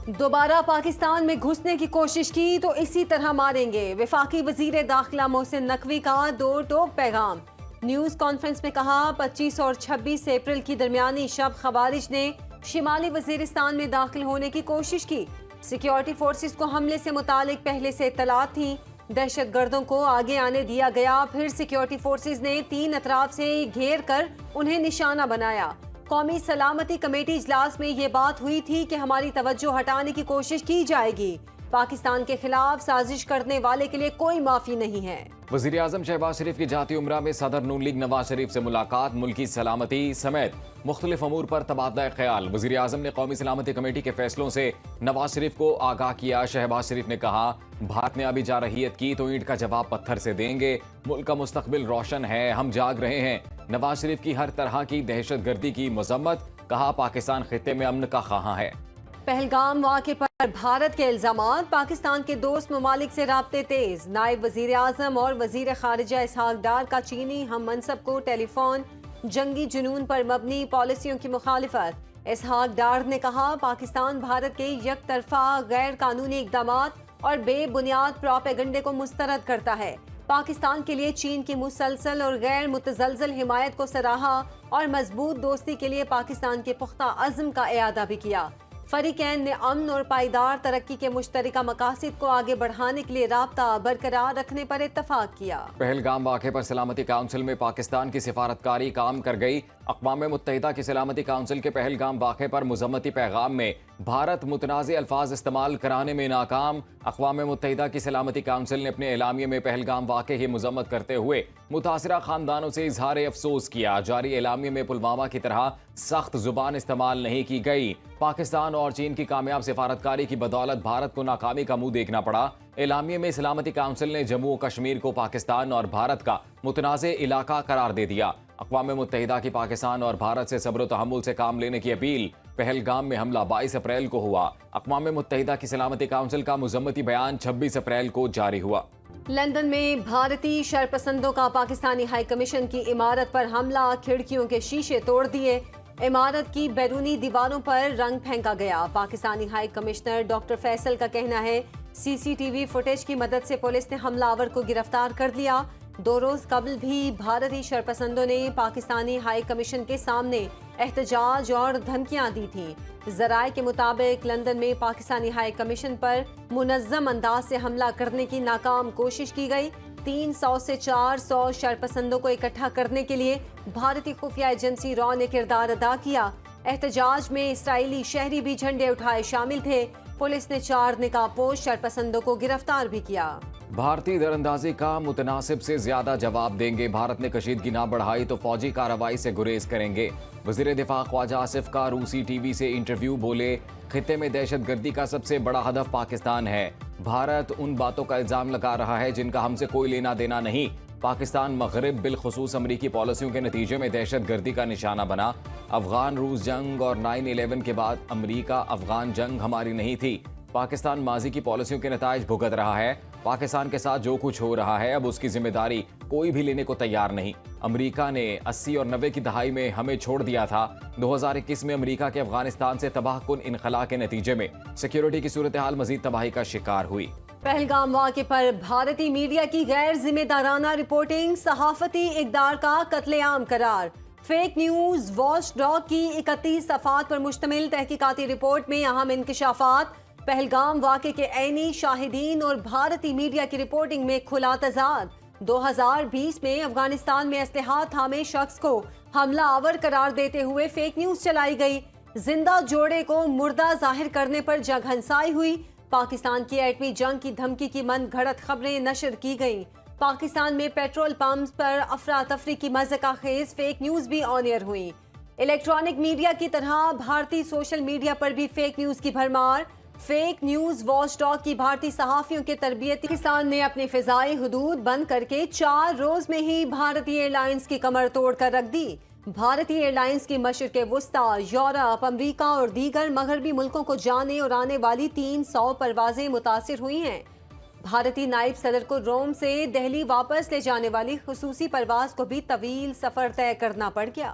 دوبارہ پاکستان میں گھسنے کی کوشش کی تو اسی طرح ماریں گے، وفاقی وزیر داخلہ محسن نقوی کا دو ٹوک پیغام۔ نیوز کانفرنس میں کہا 25 اور 26 اپریل کی درمیانی شب خوارج نے شمالی وزیرستان میں داخل ہونے کی کوشش کی۔ سیکیورٹی فورسز کو حملے سے متعلق پہلے سے اطلاعات تھیں، دہشت گردوں کو آگے آنے دیا گیا، پھر سیکیورٹی فورسز نے 3 اطراف سے گھیر کر انہیں نشانہ بنایا۔ قومی سلامتی کمیٹی اجلاس میں یہ بات ہوئی تھی کہ ہماری توجہ ہٹانے کی کوشش کی جائے گی، پاکستان کے خلاف سازش کرنے والے کے لیے کوئی معافی نہیں ہے۔ وزیر اعظم شہباز شریف کی جاتی عمرہ میں صدر نون لیگ نواز شریف سے ملاقات، ملکی سلامتی سمیت مختلف امور پر تبادلہ خیال۔ وزیر اعظم نے قومی سلامتی کمیٹی کے فیصلوں سے نواز شریف کو آگاہ کیا۔ شہباز شریف نے کہا بھارت نے ابھی جارحیت کی تو اینٹ کا جواب پتھر سے دیں گے، ملک کا مستقبل روشن ہے، ہم جاگ رہے ہیں۔ نواز شریف کی ہر طرح کی دہشت گردی کی مذمت، کہا پاکستان خطے میں امن کا خواہاں ہے۔ پہلگام واقعے پر بھارت کے الزامات، پاکستان کے دوست ممالک سے رابطے تیز۔ نائب وزیر اعظم اور وزیر خارجہ اسحاق ڈار کا چینی ہم منصب کو ٹیلی فون، جنگی جنون پر مبنی پالیسیوں کی مخالفت۔ اسحاق ڈار نے کہا پاکستان بھارت کے یک طرفہ غیر قانونی اقدامات اور بے بنیاد پروپیگنڈے کو مسترد کرتا ہے۔ پاکستان کے لیے چین کی مسلسل اور غیر متزلزل حمایت کو سراہا اور مضبوط دوستی کے لیے پاکستان کے پختہ عزم کا اعادہ بھی کیا۔ فریقین نے امن اور پائیدار ترقی کے مشترکہ مقاصد کو آگے بڑھانے کے لیے رابطہ برقرار رکھنے پر اتفاق کیا۔ پہلگام واقعے پر سلامتی کونسل میں پاکستان کی سفارتکاری کام کر گئی۔ اقوام متحدہ کی سلامتی کونسل کے پہلگام واقعے پر مذمتی پیغام میں بھارت متنازع الفاظ استعمال کرانے میں ناکام۔ اقوام متحدہ کی سلامتی کونسل نے اپنے اعلامیے میں پہلگام واقعے کی مذمت کرتے ہوئے متاثرہ خاندانوں سے اظہار افسوس کیا۔ جاری اعلامیے میں پلوامہ کی طرح سخت زبان استعمال نہیں کی گئی۔ پاکستان اور چین کی کامیاب سفارتکاری کی بدولت بھارت کو ناکامی کا منہ دیکھنا پڑا۔ اعلامیے میں سلامتی کونسل نے جموں و کشمیر کو پاکستان اور بھارت کا متنازع علاقہ قرار دے دیا۔ اقوام متحدہ کی پاکستان اور بھارت سے صبر و تحمل سے کام لینے کی اپیل۔ پہلگام میں حملہ 22 اپریل کو ہوا۔ اقوام متحدہ کی سلامتی کونسل کا مذمتی بیان 26 اپریل کو جاری ہوا۔ لندن میں بھارتی شرپسندوں کا پاکستانی ہائی کمیشن کی عمارت پر حملہ، کھڑکیوں کے شیشے توڑ دیے، عمارت کی بیرونی دیواروں پر رنگ پھینکا گیا۔ Pakistani high commissioner doctor Faisal کا کہنا ہے سی سی ٹی وی فوٹیج کی مدد سے پولیس نے حملہ آور کو گرفتار کر لیا۔ 2 روز قبل بھی بھارتی شرپسندوں نے پاکستانی ہائی کمیشن کے سامنے احتجاج اور دھمکیاں دی تھیں۔ ذرائع کے مطابق لندن میں پاکستانی ہائی کمیشن پر منظم انداز سے حملہ کرنے کی ناکام کوشش کی گئی۔ 300 سے 400 شرپسندوں کو اکٹھا کرنے کے لیے بھارتی خفیہ ایجنسی را نے کردار ادا کیا۔ احتجاج میں اسرائیلی شہری بھی جھنڈے اٹھائے شامل تھے۔ پولیس نے 4 نقابپوش شرپسندوں کو گرفتار بھی کیا۔ بھارتی دراندازی کا متناسب سے زیادہ جواب دیں گے، بھارت نے کشیدگی نہ بڑھائی تو فوجی کارروائی سے گریز کریں گے۔ وزیر دفاع خواجہ آصف کا روسی ٹی وی سے انٹرویو، بولے خطے میں دہشت گردی کا سب سے بڑا ہدف پاکستان ہے۔ بھارت ان باتوں کا الزام لگا رہا ہے جن کا ہم سے کوئی لینا دینا نہیں۔ پاکستان مغرب بالخصوص امریکی پالیسیوں کے نتیجے میں دہشت گردی کا نشانہ بنا۔ افغان روس جنگ اور 9/11 کے بعد امریکہ افغان جنگ ہماری نہیں تھی۔ پاکستان ماضی کی پالیسیوں کے نتائج بھگت رہا ہے۔ پاکستان کے ساتھ جو کچھ ہو رہا ہے اب اس کی ذمہ داری کوئی بھی لینے کو تیار نہیں۔ امریکہ نے 80 اور 90 کی دہائی میں ہمیں چھوڑ دیا تھا۔ 2021 میں امریکہ کے افغانستان سے تباہ کن انخلا کے نتیجے میں سیکیورٹی کی صورتحال مزید تباہی کا شکار ہوئی۔ پہلگام واقعے پر بھارتی میڈیا کی غیر ذمہ دارانہ رپورٹنگ صحافتی اقدار کا قتل عام قرار۔ فیک نیوز واچ ڈاگ کی 31 صفحات پر مشتمل تحقیقاتی رپورٹ میں اہم انکشافات، پہلگام واقعے کے عینی شاہدین اور بھارتی میڈیا کی رپورٹنگ میں کھلا تضاد۔ 2020 میں افغانستان میں اسلحہ تھامے شخص کو حملہ آور قرار دیتے ہوئے فیک نیوز چلائی گئی۔ زندہ جوڑے کو مردہ ظاہر کرنے پر جگ ہنسائی ہوئی۔ پاکستان کی ایٹمی جنگ کی دھمکی کی من گھڑت خبریں نشر کی گئیں۔ پاکستان میں پیٹرول پمپس پر افراتفری کی مضحکہ خیز فیک نیوز بھی آن ایئر ہوئی۔ الیکٹرانک میڈیا کی طرح بھارتی سوشل میڈیا پر بھی فیک نیوز کی بھرمار۔ فیک نیوز واچ ڈاگ کی بھارتی صحافیوں کے تربیتی پاکستان نے اپنی فضائی حدود بند کر کے 4 روز میں ہی بھارتی ایئر لائنز کی کمر توڑ کر رکھ دی۔ بھارتی ایئر لائنز کی مشرق وسطی، یورپ، امریکہ اور دیگر مغربی ملکوں کو جانے اور آنے والی 300 پروازیں متاثر ہوئی ہیں۔ بھارتی نائب صدر کو روم سے دہلی واپس لے جانے والی خصوصی پرواز کو بھی طویل سفر طے کرنا پڑ گیا۔